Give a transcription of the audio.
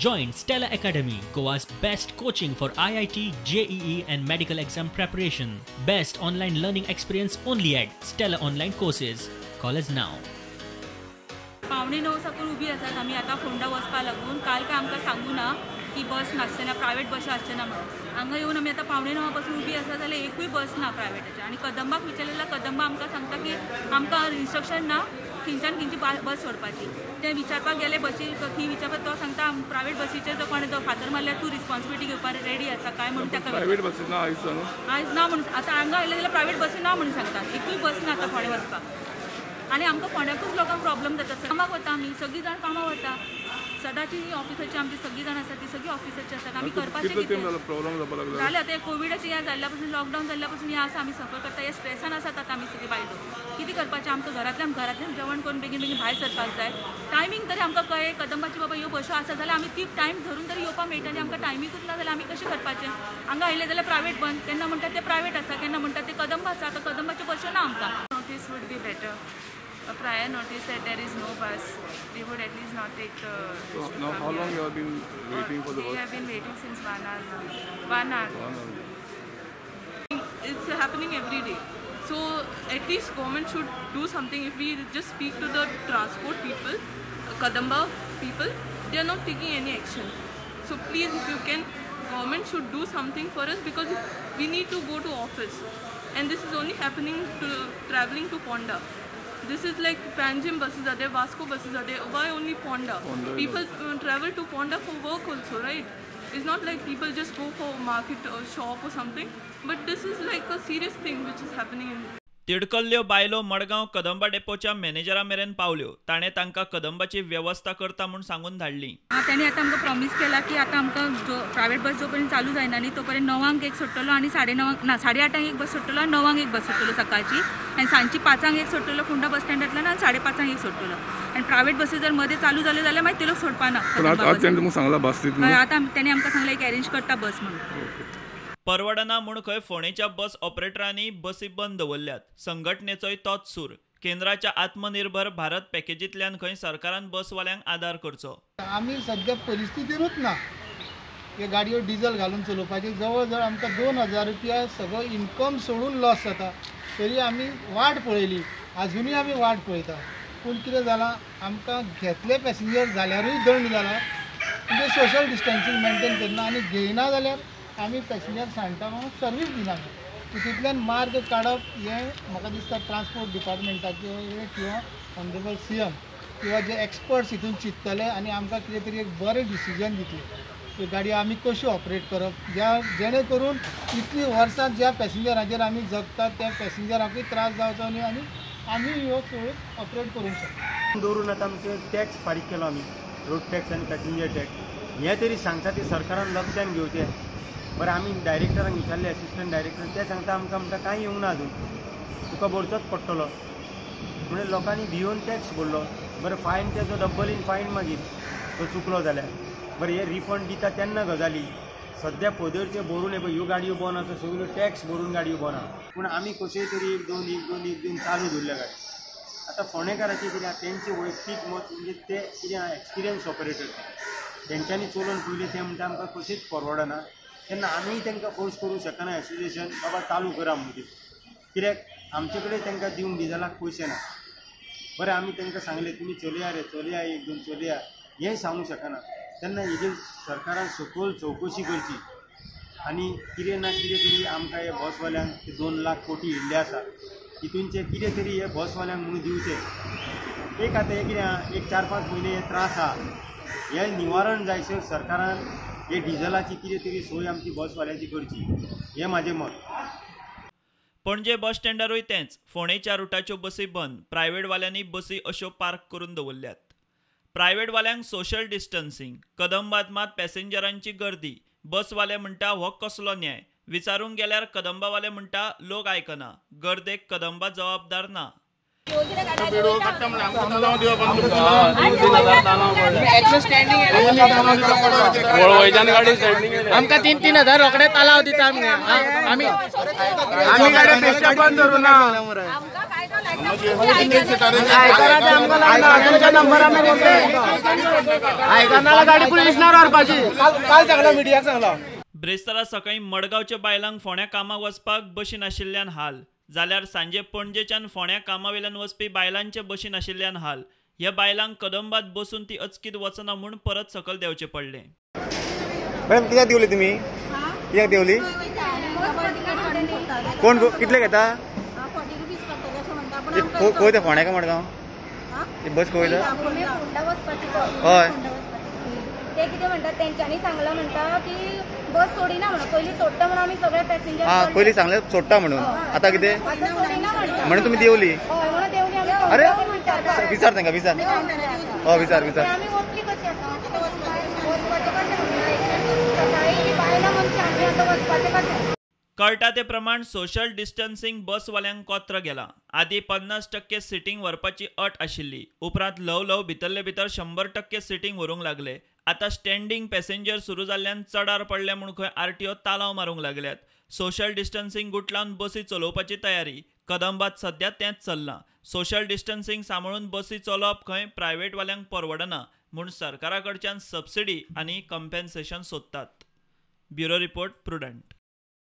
Join Stella Academy, Goa's best coaching for IIT, JEE and medical exam preparation. Best online learning experience only at Stella Online Courses. Call us now. 8:45 साकून उभी आसात आमी आतां फोंडा वचपा लागून काल काय आमकां सांगू ना की बस नासतना प्रायवेट बस आसचेना म्हणून हांगा येवन आमी आतां 9:45 पासून उभी आसा जाल्यार एकूय बस ना प्रायवेटाची आनी कदंबाक विचारलेल्या कदंबा आमकां सांगता की आमकां इन्स्ट्रक्शन ना खंयच्यान खंयची बस सोडपाची ते विचारपाक गेले बसी खंय विचारपाक तो सांगता प्रायवेट बसीचेर जो कोणें तो फातर मारल्यार तूं रिस्पॉन्सिबिलिटी घेवपाक रेडी आसा काय म्हणून ताका प्रायवेट बसी ना आयज ना म्हणून आतां हांगा आयले जाल्यार प्रायवेट बसी ना म्हणून सांगतात एकूय बस ना आतां फोंड्या वचपाक आनी आमकां फोंड्याकूच लोकांक प्रॉब्लम जाता कामाक वता आमी सगळीं जाण कामाक वता सदांची ऑफिसाची आमची सगळीं जाण आसात ती सगळीं ऑफिसाची आसात आमी करपाचें कितें जालें आतां कोविडाचें हें जाल्ल्या पासून लॉकडावन जाल्ल्या पासून हें आसा आमी सफर करता हे स्ट्रेसान आसात आतां आमी सगळीं बायलो कितें करपाचें आमकां घरांतल्यान जेवण करून बेगीन बेगीन भायर सरपाक जाय टायमींग तरी आमकां कळ्ळें कदंबाची बाबा ह्यो बसो आसा जाल्यार आमी ती टायम धरून तरी येवपाक मेळटली आमकां टायमींगूच ना जाल्यार आमी कशें करपाचें हांगा आयले जाल्यार प्रायवेट बंद केन्ना म्हणटात ते प्रायवेट आसा केन्ना म्हणटात ते कदंबा आसा आतां कदंबाच्यो बसो ना आमकां notice would be better a prior notice that there is no bus, they would at least not take the... So now how long you have been waiting for the bus? We have been waiting since 1 hour now. 1 hour. It's happening every day. So at least government should do something. If we just speak to the transport people, Kadamba people, they are not taking any action. So please, if you can, government should do something for us because we need to go to office. And this is only happening to traveling to Ponda. This is like Panjim buses are there, Vasco buses are there. Why only Ponda? People travel to Ponda for work also, right? It's not like people just go for market or shop or something. But this is like a serious thing which is happening in. तिडकल्ल्यो बायलो मडगांव कदंबा डेपोच्या मॅनेजरा मेरेन पावल्यो ताणें तांकां कदंबाची वेवस्था करता म्हूण सांगून धाडली ताणें आतां आमकां प्रॉमीस केला की आतां आमकां जो प्रायवेट बस जो पर्यंत चालू जायना न्ही तो पर्यंत 9:00 एक सोडटलो आनी 9:30 ना 8:30 एक बस सोडटलो आनी 9:00 एक बस सोडटलो सकाळची आनी सांजची 5:00 एक सोडटलो फोंडा बस स्टँडांतल्यान आनी 5:30 एक सोडटलो आनी प्रायवेट बसी जर मध्ये चालू जाल्यो जाल्यार मागीर ते लोक सोडपाना आतां ताणें आमकां सांगलां एक अरेंज करता बस म्हणून परवडना म्हूण खंय फोंडेच्या बस ऑपरेटरांनी बसी बंद दवरल्यात संघटनेचोय तोच सूर केंद्राच्या आत्मनिर्भर भारत पॅकेजींतल्यान खंय सरकारान बसवाल्यांक आदार करचो आमी सद्या परिस्थितीरूच ना हे गाडयो डिझल घालून चलोवपाची जवळ जवळ आमकां 2000 रुपया सगळो इन्कम सोडून लॉस जाता तरी आमी वाट पळयली अजुनूय आमी वाट पळयता पूण कितें जालां आमकां घेतले पॅसेंजर जाल्यारूय दंड जाला म्हणजे सोशल डिस्टन्सींग मेंटेन करना आनी घेयना जाल्यार आमी पॅसेंजर सांडटा म्हणून सर्वीस दिना तितूंतल्यान मार्ग काडप हें म्हाका दिसता ट्रान्सपोर्ट डिपार्टमेंटाचे किंवा ऑनरेबल CM किंवा जे एक्सपर्ट्स हितून चिंततले आनी आमकां कितें तरी एक बरें डिसिजन दितले की गाडी आमी कशी ऑपरेट करप जेणे करून इतली वर्सां ज्या पॅसेंजरांचेर आमी जगतात त्या पॅसेंजरांकूय त्रास जावचो न्ही आनी आमी ह्यो सुविधा ऑपरेट करूंक शकता दवरून आतां आमचे टॅक्स फारीक केलो आमी रोड टॅक्स आनी पॅसेंजर टॅक्स हें तरी सांगता ते सरकारान लक्षान घेवचें बरं आमी डायरेक्टरांक विचारले असिस्टंट डायरेक्टर ते सांगता आमकां म्हणटा कांय येवंक ना अजून तुका भरचोच पडटलो म्हणजे लोकांनी भिवन टॅक्स भरलो बरं फायन तेजो डबल इन फायन मागीर तो चुकलो जाल्यार बरं हे रिफंड दिता तेन्ना गजाली सद्या पदरचे भरून पळय ह्यो गाडयो बंद आसा सगळ्यो टॅक्स भरून गाडयो बंद आहा पूण आमी कशेय तरी एक दोन चालू दवरल्या गाडी आतां फोंडेकाराचें कितें तेंचें वैयक्तीक मत म्हणजे ते कितें एक्सपिरियन्स ऑपरेटर तेंच्यांनी चलोवन पयलें तें म्हणटा आमकां कशेंच परवडना तेन्ना आमी तांकां फोर्स करूंक शकना एसोसिएशन बाबा चालू करा म्हणून कित्याक आमचे कडेन तांकां दिवंक डिझलाक पयशे ना बरें आमी तांकां सांगलें तुमी चलया रे चलया एक दोन चलया हेंय सांगूंक शकना तेन्ना हेजेर सरकारान सखोल चवकशी करची आनी कितें ना कितें तरी आमकां हे बसवाल्यांक 2 लाख कोटी इल्ले आसा हितूनचे कितें तरी हे बसवाल्यांक म्हणून दिवचें एक आतां हे कितें एक 4-5 म्हयने हे त्रास आहा हें निवारण जायसर सरकारान हे डिझलाची कितें तरी सोय आमची बसवाल्यांची करची हें म्हाजें मत पणजे बस स्टँडारूय तेंच फोंडेच्या रुटाच्यो बसी बंद प्रायवेटवाल्यांनी बसी अश्यो पार्क करून दवरल्यात प्रायवेटवाल्यांक सोशल डिस्टन्सिंग कदंबात मात पॅसेंजरांची गर्दी बसवाले म्हणटा हो कसलो न्याय विचारूंक गेल्यार कदंबावाले म्हणटा लोक आयकना गर्देक कदंबा जबाबदार ना आमकां 3,000 रोकडे तालाव दिता आमी गाडी बेश्टे बंद धरून ना ब्रेस्तारा सकाळी मडगावच्या बायलांक फोंड्या कामाक वचपाक बशी नाशिल्ल्यान हाल जाल्यार सांजे पणजेच्यान फोंड्या कामावेल्यान वचपी बायलांचे बशी नाशिल्ल्यान हाल. ह्या बायलांक कदंबात बसून ती अचकीत वचना म्हूण परत सकल देंवचे पडले. मॅडम कित्याक देवली तुमी? कित्याक देवली? कोण कितले घेता? खंय ते फोंड्या काय मडगांव? बस खंय हय ते कितें म्हणटात तेंच्यांनी सांगलां म्हणटा की बस सोडिना म्हणून. पयलीं सोडटा म्हणून आमी सगळे पॅसेंजर. पयलीं सांगलें सोडटा म्हणून. आतां कितें म्हणून तुमी देवली? अरे विचार तांकां विचार. हय विचार विचार. आमी वतली कशी आतां वचपाचें कशें सकाळीं बायलां मनशां आमी आतां वचपाचें कशें? कळटा ते प्रमाण सोशल डिस्टन्सिंग बसवाल्यांक कोत्र गेला. आदी 50% सिटींग व्हरपाची अट आशिल्ली. उपरांत ल्हव भितरले भितर 100% सिटींग व्हरूंक लागले. आतां स्टँडींग पॅसेंजर सुरू जाल्ल्यान चडार पडले म्हूण खंय आरटीओ तालाव मारूंक लागल्यात. सोशल डिस्टन्सिंग गुटलावन बसी चलोवपाची तयारी. कदंबात सध्या तेंच चल्लां. सोशल डिस्टन्सिंग सांबाळून बसी चलोवप खंय प्रायव्हेटवाल्यांक परवडना म्हूण सरकारा कडच्यान सबसिडी आनी कंपेन्सेशन सोदतात. Bureau report prudent.